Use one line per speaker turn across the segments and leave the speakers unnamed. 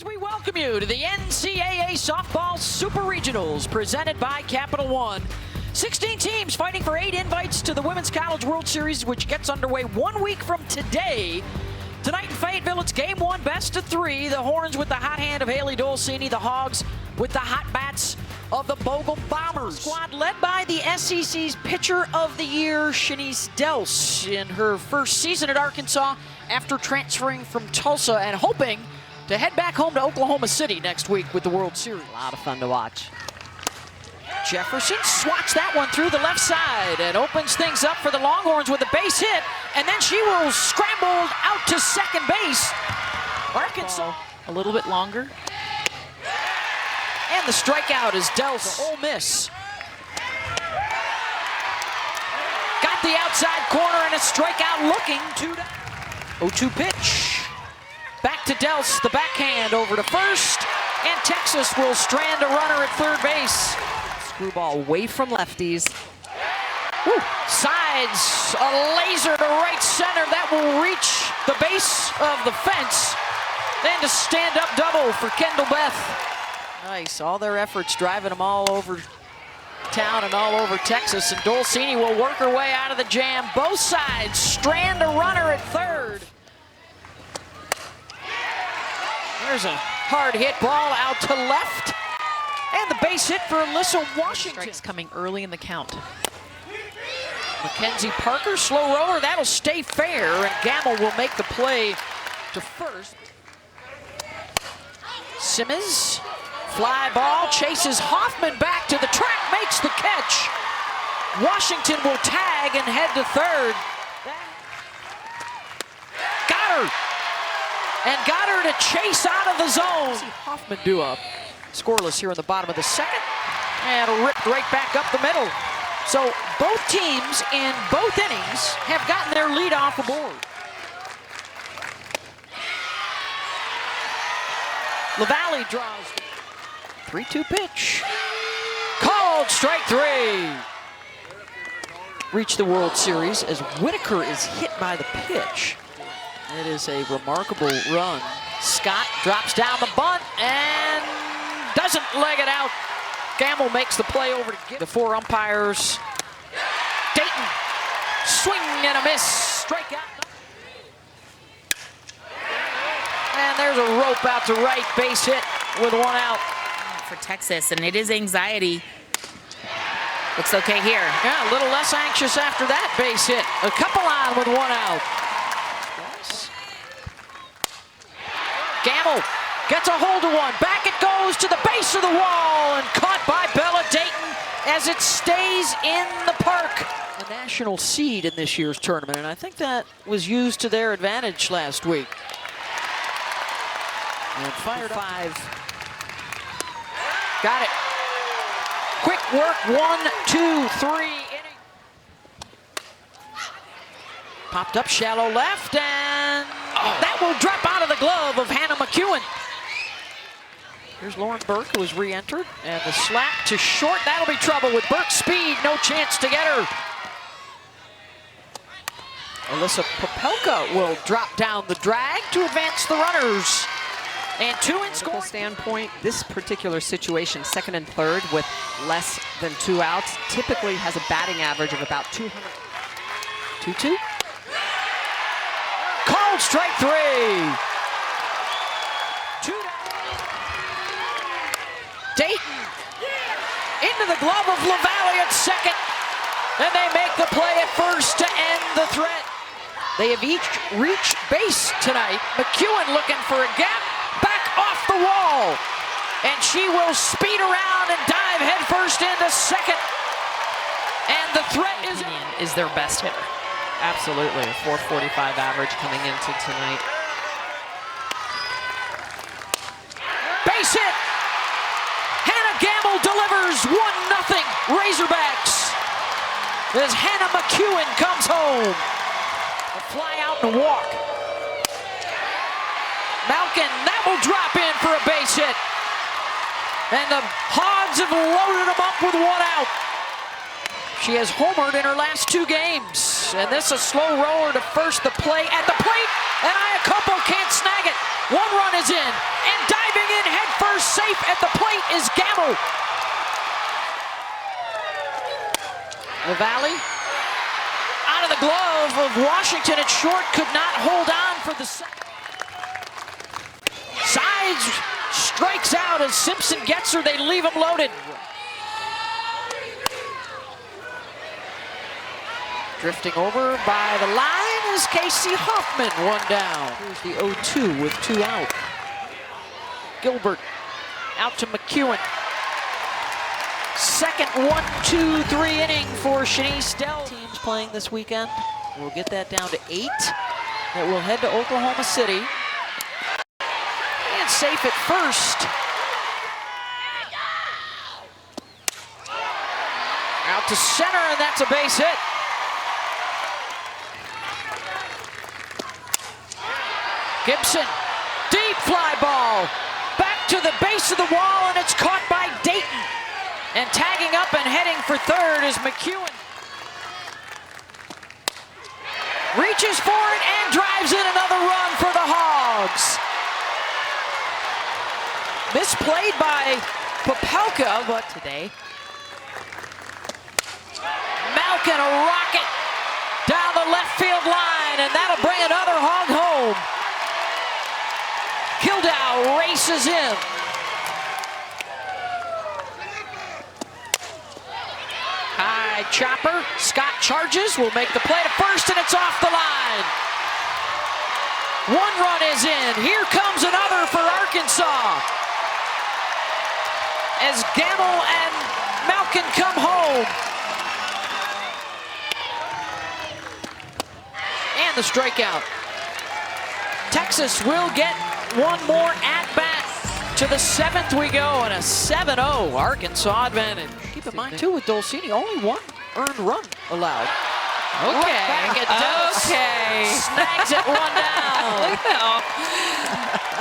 As we welcome you to the NCAA Softball Super Regionals presented by Capital One. 16 teams fighting for 8 invites to the Women's College World Series, which gets underway 1 week from today. Tonight in Fayetteville, it's game 1, best of 3. The Horns with the hot hand of Haley Dolcini, the Hogs with the hot bats of the Bogle Bombers. Squad led by the SEC's Pitcher of the Year, Shanice Dels, in her first season at Arkansas after transferring from Tulsa and hoping to head back home to Oklahoma City next week with the World Series.
A lot of fun to watch.
Jefferson swats that one through the left side and opens things up for the Longhorns with a base hit, and then she will scramble out to second base. Arkansas
A little bit longer.
And the strikeout is Dels. Ole Miss got the outside corner and a strikeout looking to 0-2 pitch. Back to Dels, the backhand over to first, and Texas will strand a runner at third base.
Screwball away from lefties.
Woo. Sides, a laser to right center that will reach the base of the fence. Then to stand-up double for Kendall Beth. Nice, all their efforts driving them all over town and all over Texas, and Dolcini will work her way out of the jam. Both sides strand a runner at third. There's a hard hit ball out to left. And the base hit for Alyssa Washington.
Strikes coming early in the count.
Mackenzie Parker, slow roller, that'll stay fair, and Gamble will make the play to first. Simmons, fly ball, chases Hoffman back to the track, makes the catch. Washington will tag and head to third. Got her! And got her to chase out of the zone. See Hoffman do up. Scoreless here in the bottom of the second. And ripped right back up the middle. So both teams in both innings have gotten their lead off the board. LaValle draws. 3-2 pitch. Called strike 3. Reach the World Series as Whitaker is hit by the pitch. It is a remarkable run. Scott drops down the bunt and doesn't leg it out. Gamble makes the play over to get the 4 umpires. Dayton, swing and a miss, strikeout. And there's a rope out to right, base hit with 1 out.
For Texas, and it is anxiety. Looks okay here.
Yeah, a little less anxious after that base hit. A couple on with 1 out. Gamble gets a hold of one. Back it goes to the base of the wall and caught by Bella Dayton as it stays in the park. A national seed in this year's tournament, and I think that was used to their advantage last week. And fired 5. Got it. Quick work, 1, 2, 3 inning. Popped up shallow left, and that will drop out of the glove of Hannah McEwen. Here's Lauren Burke, who has re-entered, and the slap to short. That'll be trouble with Burke's speed. No chance to get her. Alyssa Popelka will drop down the drag to advance the runners. And 2 in score.
Standpoint, this particular situation, second and third with less than 2 outs, typically has a batting average of about 200.
2-2. Called strike 3. 2 down. Dayton into the glove of LaValle at second. And they make the play at first to end the threat. They have each reached base tonight. McEwen looking for a gap. Back off the wall. And she will speed around and dive headfirst into second. And the threat
is their best hitter. Absolutely, a 445 average coming into tonight.
Base hit. Hannah Gamble delivers 1-0 Razorbacks. As Hannah McEwen comes home. A fly out and a walk. Malkin, that will drop in for a base hit. And the Hogs have loaded them up with 1 out. She has homered in her last 2 games. And this is a slow roller to first, the play at the plate. And Iacopo can't snag it. 1 run is in. And diving go. LaValle out of the glove of Washington. It's short, could not hold on for the second. Sides strikes out as Simpson gets her. They leave him loaded. Drifting over by the line is Casey Hoffman, one down. Here's the 0-2 with 2 out. Gilbert out to McEwen. Second 1-2-3 inning for Shanice Dell. Teams playing this weekend. We'll get that down to 8. That will head to Oklahoma City. And safe at first. Out to center, and that's a base hit. Gibson, deep fly ball. Back to the base of the wall, and it's caught by Dayton. And tagging up and heading for third is McEwen. Reaches for it and drives in another run for the Hogs. Misplayed by Popelka, but today. Malkin, a rocket down the left field line, and that'll bring another Hog home. Kildow races in. High chopper. Scott charges, will make the play to first, and it's off the line. 1 run is in. Here comes another for Arkansas. As Gamble and Malkin come home. And the strikeout. Texas will get one more at-bat. To the 7th we go, and a 7-0 Arkansas advantage. Keep in mind, too, with Dolcini, only 1 earned run allowed.
Okay.
Right back at Dose.
Okay.
Snags it 1 down.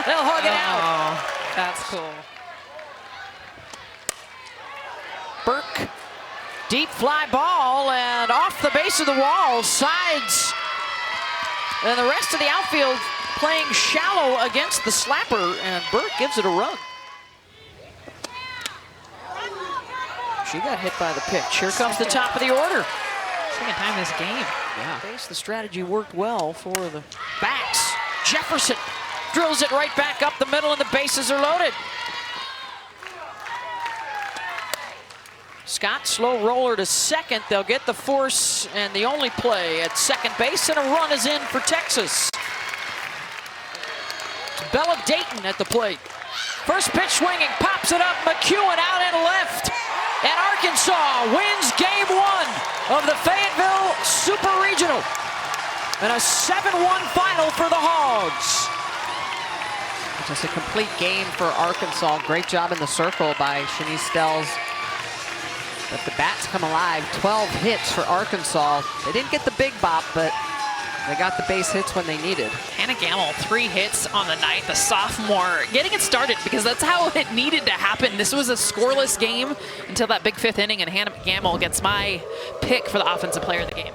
They'll hug it out.
That's cool.
Burke, deep fly ball, and off the base of the wall, sides. And the rest of the outfield playing shallow against the slapper, and Burke gives it a run. She got hit by the pitch. Here comes the top of the order.
Second time this game.
Yeah. The strategy worked well for the backs. Jefferson drills it right back up the middle, and the bases are loaded. Scott, slow roller to second. They'll get the force and the only play at second base, and a run is in for Texas. Bella Dayton at the plate. First pitch swinging, pops it up. McEwen out and left. And Arkansas wins game 1 of the Fayetteville Super Regional. And a 7-1 final for the Hogs.
Just a complete game for Arkansas. Great job in the circle by Shanice Stells. But the bats come alive. 12 hits for Arkansas. They didn't get the big bop, but they got the base hits when they needed.
Hannah Gamble, 3 hits on the night, the sophomore, getting it started because that's how it needed to happen. This was a scoreless game until that big 5th inning, and Hannah Gamble gets my pick for the offensive player of the game.